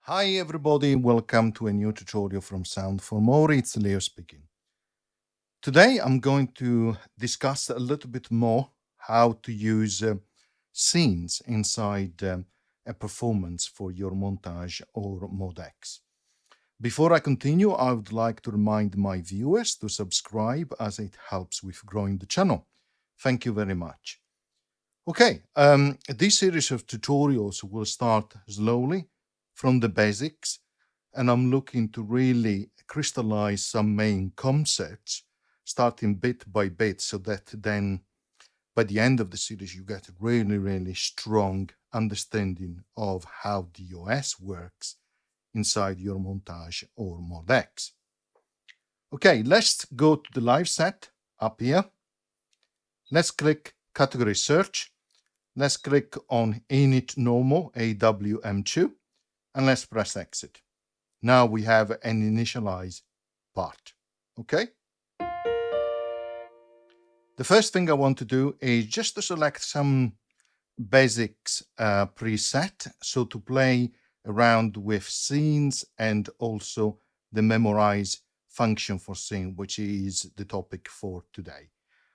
Hi everybody, welcome to a new tutorial from Sound for More. It's Leo speaking. Today I'm going to discuss a little bit more how to use scenes inside a performance for your montage or MODX. Before I continue, I would like to remind my viewers to subscribe as it helps with growing the channel. Thank you very much. Okay, this series of tutorials will start slowly from the basics, and I'm looking to really crystallize some main concepts, starting bit by bit, so that then by the end of the series you get a really strong understanding of how the OS works inside your montage or MODX. Okay, let's go to the live set up here. Let's click category search. Let's click on init normal AWM2 and let's press exit. Now we have an initialize part. Okay. The first thing I want to do is just to select some basics preset. So to play around with scenes and also the memorize function for scene, which is the topic for today.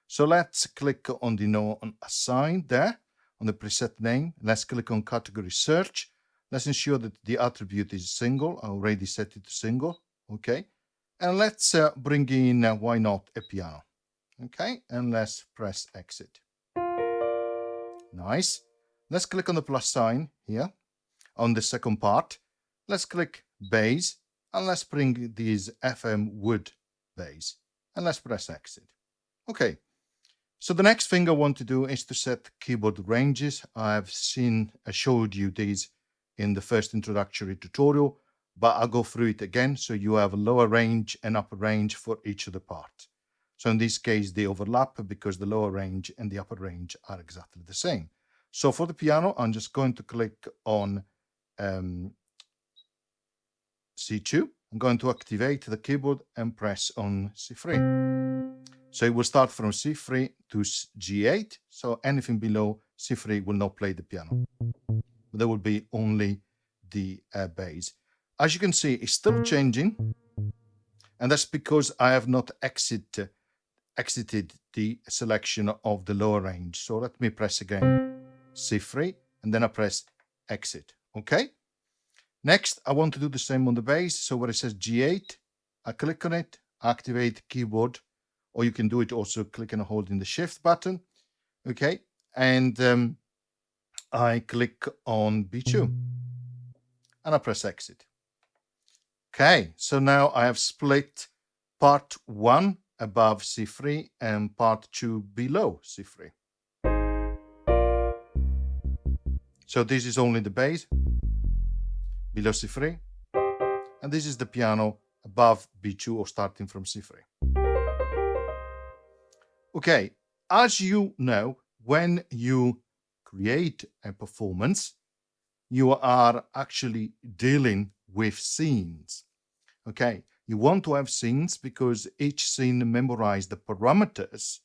So let's click on the no on assign there on the preset name. Let's click on category search. Let's ensure that the attribute is single. I already set it to single. Okay. And let's bring in, why not, a piano. Okay. And let's press exit. Nice. Let's click on the plus sign here on the second part. Let's click bass and let's bring these FM wood bass and let's press exit. Okay. So the next thing I want to do is to set keyboard ranges. I showed you these in the first introductory tutorial, but I'll go through it again. So you have a lower range and upper range for each of the parts. So in this case, they overlap because the lower range and the upper range are exactly the same. So for the piano, I'm just going to click on C2. I'm going to activate the keyboard and press on C3. So it will start from C3 to G8. So anything below C3 will not play the piano. There will be only the bass. As you can see, it's still changing. And that's because I have not exited the selection of the lower range. So let me press again C3 and then I press exit. Okay. Next, I want to do the same on the bass. So where it says G8, I click on it, activate keyboard, or you can do it also clicking and holding the shift button. Okay. And I click on B2 and I press exit. Okay. So now I have split part 1 above C3 and part 2 below C3. So this is only the bass below C3, and this is the piano above B2 or starting from C3. Okay, as you know, when you create a performance, you are actually dealing with scenes. Okay, you want to have scenes because each scene memorizes the parameters,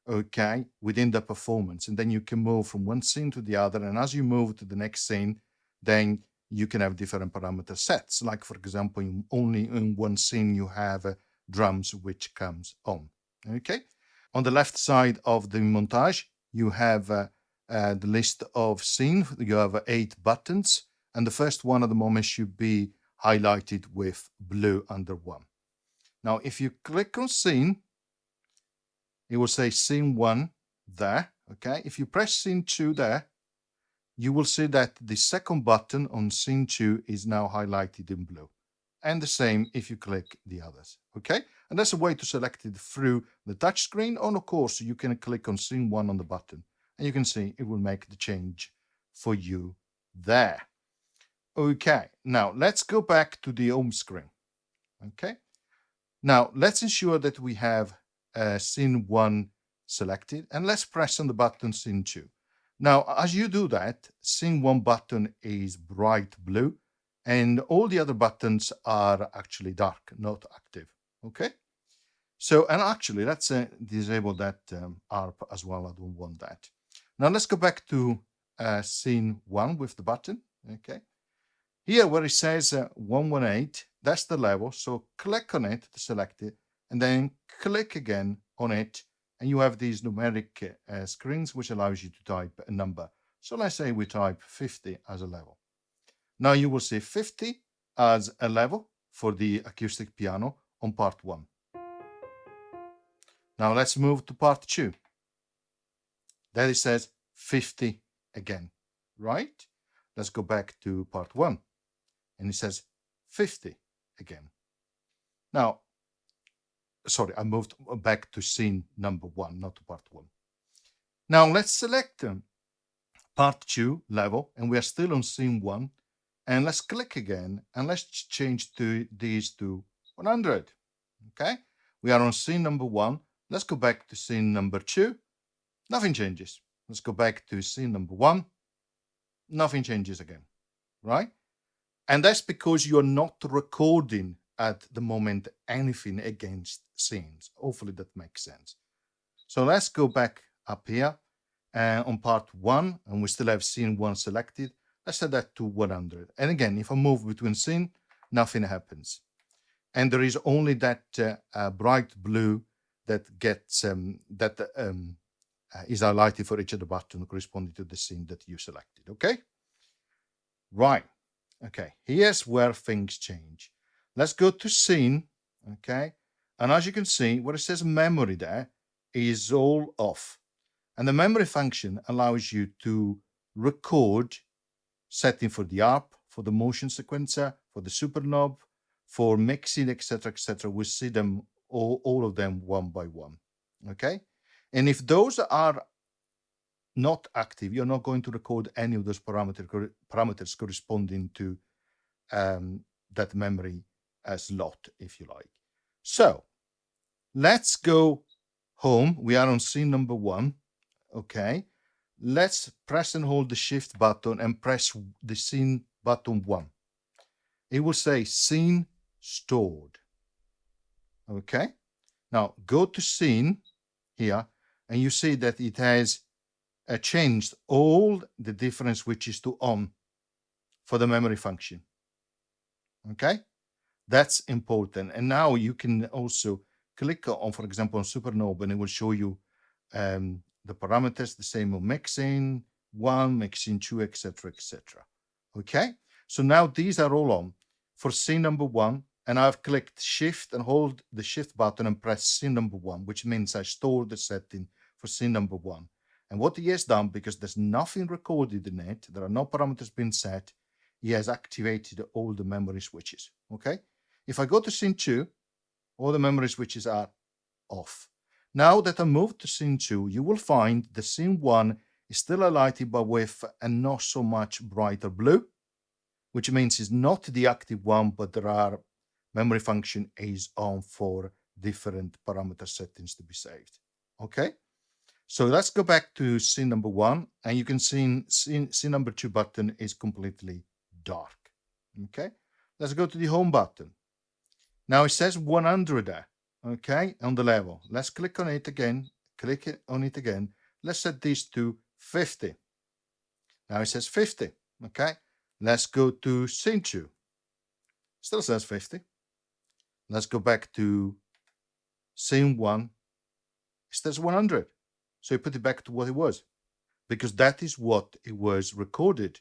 okay, within the performance, and then you can move from one scene to the other, and as you move to the next scene, then you can have different parameter sets. Like, for example, only in one scene you have drums which comes on. Okay. On the left side of the montage, you have the list of scenes. You have 8 buttons, and the first one at the moment should be highlighted with blue under 1. Now, if you click on scene, it will say scene 1 there. Okay. If you press scene 2 there, you will see that the second button on scene 2 is now highlighted in blue. And the same if you click the others. Okay. And that's a way to select it through the touch screen. And of course, you can click on scene 1 on the button and you can see it will make the change for you there. Okay. Now let's go back to the home screen. Okay. Now let's ensure that we have scene 1 selected and let's press on the button scene 2. Now, as you do that, scene 1 button is bright blue and all the other buttons are actually dark, not active. Okay. So, and actually let's disable that ARP as well. I don't want that. Now let's go back to scene 1 with the button. Okay. Here where it says 118, that's the level. So click on it to select it, and then click again on it, and you have these numeric screens which allows you to type a number. So let's say we type 50 as a level. Now you will see 50 as a level for the acoustic piano on part 1. Now let's move to part 2. There it says 50 again, right? Let's go back to part 1, and it says 50 again. Now, sorry, I moved back to scene number 1, not to part 1. Now let's select part 2 level, and we are still on scene 1, and let's click again, and let's change these to 100. Okay, we are on scene number 1. Let's go back to scene number 2. Nothing changes. Let's go back to scene number 1. Nothing changes again, right? And that's because you're not recording at the moment anything against scenes. Hopefully that makes sense. So let's go back up here on part 1, and we still have scene 1 selected. Let's set that to 100. And again, if I move between scene, nothing happens. And there is only that bright blue that gets is highlighted for each of the buttons corresponding to the scene that you selected. Okay, right. Okay, here's where things change. Let's go to scene. Okay, and as you can see, where it says memory there is all off, and the memory function allows you to record setting for the ARP, for the motion sequencer, for the super knob, for mixing, etc., etc. We see them all of them one by one. Okay, and if those are not active, you're not going to record any of those parameters corresponding to that memory slot, if you like. So let's go home. We are on scene number 1. Okay, let's press and hold the shift button and press the scene button 1. It will say scene stored. Okay, now go to scene here, and you see that it has changed all the different switches to on for the memory function. Okay, that's important. And now you can also click on, for example, on supernova, and it will show you the parameters, the same on mixing 1, mixing 2, etc., etc. Okay, so now these are all on for scene number 1, and I've clicked shift and hold the shift button and press scene number 1, which means I store the setting for scene number 1. And what he has done, because there's nothing recorded in it, there are no parameters being set, he has activated all the memory switches. Okay, if I go to scene 2, all the memory switches are off. Now that I moved to scene 2, you will find the scene 1 is still highlighted but with a not so much brighter blue, which means it's not the active one, but there are memory function is on for different parameter settings to be saved. Okay, so let's go back to scene number 1, and you can see scene number 2 button is completely dark. Okay, let's go to the home button. Now it says 100 there. Okay, on the level. Let's click on it again. Click on it again. Let's set this to 50. Now it says 50. Okay, let's go to scene 2. Still says 50. Let's go back to scene 1. It says 100. So you put it back to what it was, because that is what it was recorded.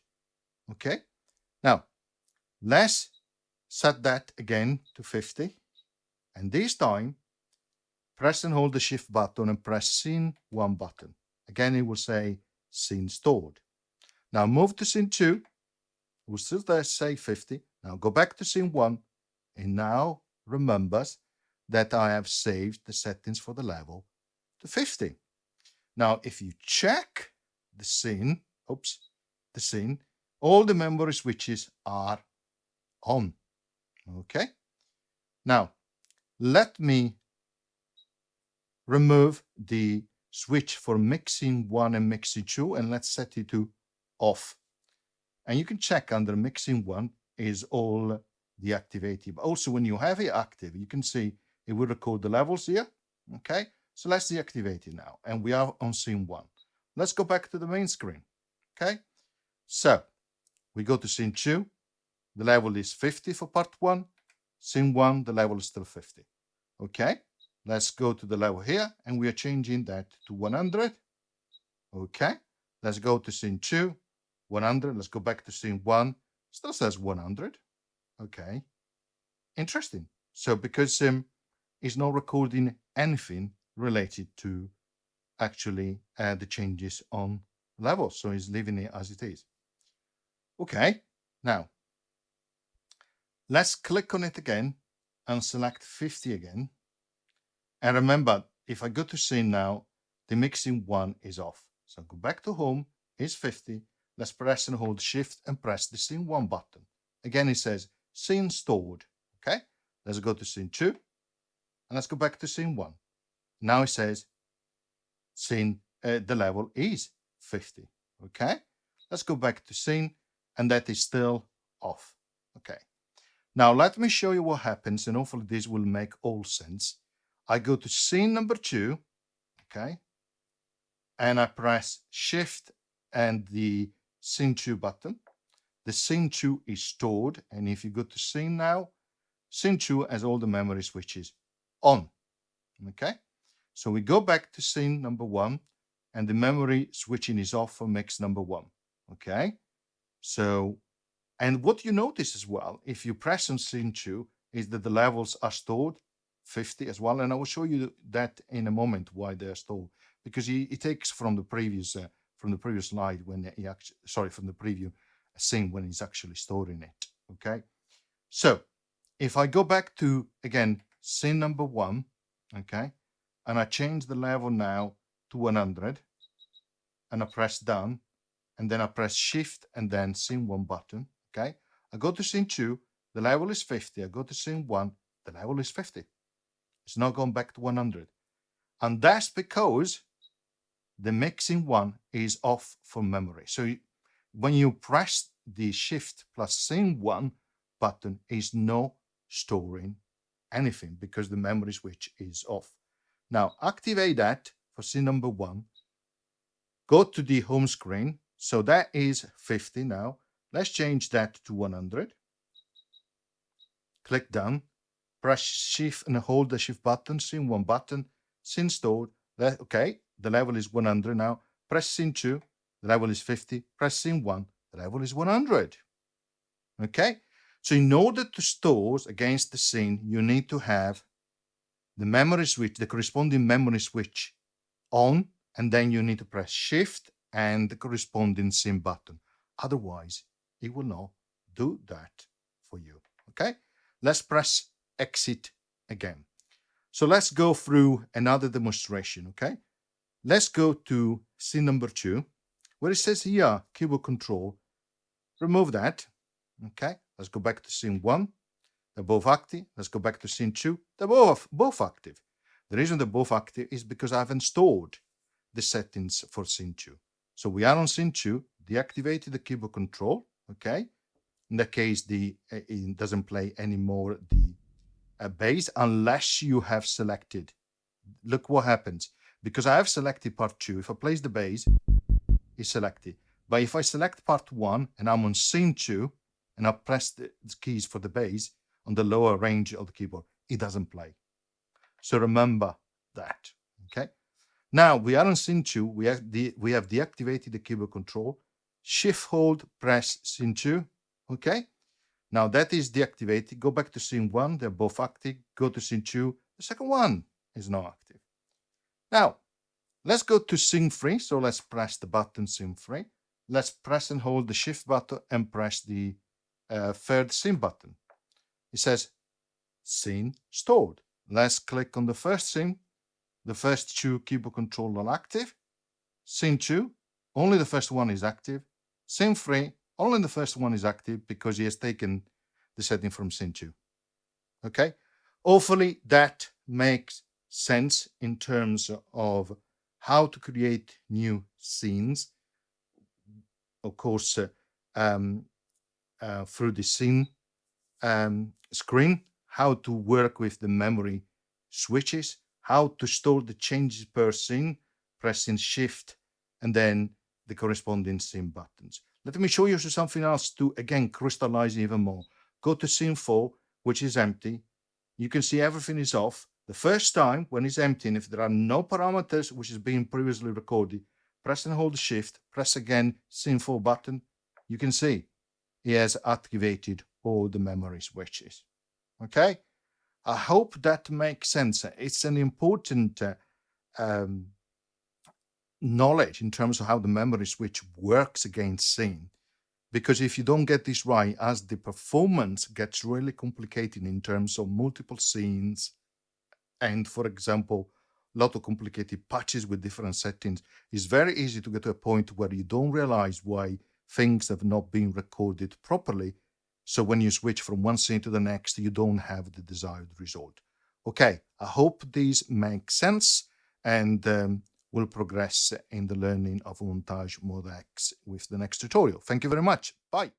Okay, now let's set that again to 50. And this time, press and hold the shift button and press scene 1 button. Again, it will say scene stored. Now move to scene 2. It will still there say 50. Now go back to scene 1, and now remembers that I have saved the settings for the level to 50. Now, if you check the scene, all the memory switches are on. Okay. Now, let me remove the switch for mixing 1 and mixing 2, and let's set it to off. And you can check under mixing 1 is all deactivated. But also when you have it active, you can see it will record the levels here. Okay, so let's deactivate it now. And we are on scene 1. Let's go back to the main screen. Okay, so we go to scene 2. the level is 50 for part 1. Scene 1, the level is still 50. Okay, let's go to the level here, and we are changing that to 100. Okay, let's go to scene 2, 100. Let's go back to scene 1. Still says 100. Okay, interesting. So because it's not recording anything related to actually the changes on levels, so it's leaving it as it is. Okay, now let's click on it again and select 50 again. And remember, if I go to scene now, the mixing 1 is off. So go back to home, it's 50. Let's press and hold shift and press the scene 1 button. Again, it says scene stored. Okay, let's go to scene 2 and let's go back to scene 1. Now it says scene, the level is 50. Okay, let's go back to scene, and that is still off. Okay, now let me show you what happens, and hopefully this will make all sense. I go to scene number 2, okay, and I press shift and the scene 2 button. The scene 2 is stored, and if you go to scene now, scene 2 has all the memory switches on. Okay, so we go back to scene number 1, and the memory switching is off for mix number 1. Okay, so, and what you notice as well, if you press on scene 2, is that the levels are stored 50 as well, and I will show you that in a moment why they're stored, because it takes from the previous slide when he actually, sorry, from the preview scene when he's actually storing it. Okay, so if I go back to again scene number 1, okay, and I change the level now to 100, and I press done, and then I press shift and then scene 1 button. Okay, I go to scene 2, the level is 50. I go to scene 1, the level is 50. It's not going back to 100, and that's because the mixing 1 is off from memory. So when you press the shift plus scene 1 button, is not storing anything because the memory switch is off. Now activate that for scene number 1. Go to the home screen. So that is 50 now. Let's change that to 100. Click done. Press shift and hold the shift button, scene 1 button, scene stored. Okay, the level is 100 now. Press scene 2, the level is 50. Press scene 1, the level is 100. Okay, so in order to store against the scene, you need to have the memory switch, the corresponding memory switch on, and then you need to press shift and the corresponding scene button. Otherwise, it will not do that for you. Okay, let's press exit again. So let's go through another demonstration. Okay, let's go to scene number 2, where it says here keyboard control. Remove that. Okay, let's go back to scene 1. They're both active. Let's go back to scene 2. They're both active. The reason they're both active is because I've installed the settings for scene 2. So we are on scene 2, deactivated the keyboard control. Okay, in that case, it doesn't play anymore the bass unless you have selected. Look what happens, because I have selected part 2. If I place the bass, it's selected. But if I select part 1 and I'm on scene 2 and I press the keys for the bass on the lower range of the keyboard, it doesn't play. So remember that. Okay, now we are on scene 2. We have deactivated the keyboard control. Shift hold, press scene 2. Okay, now that is deactivated. Go back to scene 1. They're both active. Go to scene 2. The second one is not active. Now let's go to scene 3. So let's press the button scene 3. Let's press and hold the shift button and press the third scene button. It says scene stored. Let's click on the first scene. The first 2 keyboard control are active. Scene 2, only the first one is active. Scene 3, only the first one is active because he has taken the setting from scene 2. Okay, hopefully that makes sense in terms of how to create new scenes. Of course, through the scene screen, how to work with the memory switches, how to store the changes per scene, pressing shift and then the corresponding scene buttons. Let me show you something else to, again, crystallize even more. Go to scene 4, which is empty. You can see everything is off. The first time when it's empty, and if there are no parameters which is being previously recorded, press and hold shift, press again scene 4 button. You can see he has activated all the memory switches. Okay, I hope that makes sense. It's an important knowledge in terms of how the memory switch works against scene. Because if you don't get this right, as the performance gets really complicated in terms of multiple scenes, and for example, a lot of complicated patches with different settings, it's very easy to get to a point where you don't realize why things have not been recorded properly. So when you switch from one scene to the next, you don't have the desired result. Okay, I hope these make sense, and we'll progress in the learning of Montage MODX with the next tutorial. Thank you very much. Bye.